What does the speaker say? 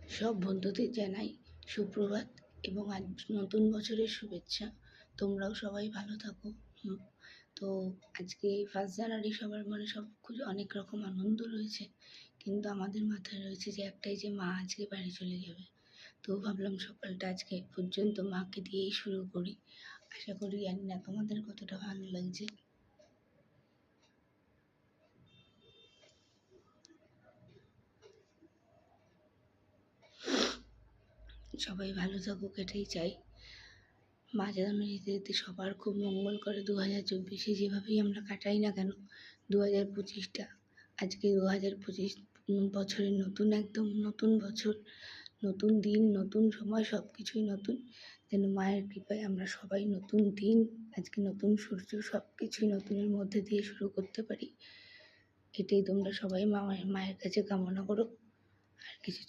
সব বন্ধুদের জানাই সুপ্রভাত এবং আজ নতুন বছরের শুভেচ্ছা। তোমরাও সবাই ভালো থাকো। তো আজকে 1 জানুয়ারি সবার মনে সব অনেক রকম আনন্দ রয়েছে, কিন্তু আমাদের মাথায় রয়েছে যে একটাই, যে মা আজকে বাড়ি চলে যাবে। তো ভাবলাম সকালটা আজকে পর্যন্ত মাকে দিয়েই শুরু করি। আশা করি, জানি না তোমাদের কতটা ভালো লাগছে। সবাই ভালো থাকুক, এটাই চাই। মা যেন যেতে যেতে সবার খুব মঙ্গল করে। 2024 যেভাবেই আমরা কাটাই না কেন, 2025টা আজকে 2025 বছরের নতুন, একদম নতুন বছর, নতুন দিন, নতুন সময়, সব কিছুই নতুন। যেন মায়ের কৃপায় আমরা সবাই নতুন দিন, আজকে নতুন সূর্য, সব কিছুই নতুনের মধ্যে দিয়ে শুরু করতে পারি। এটাই তোমরা সবাই মায়ের কাছে কামনা করো, আর কিছু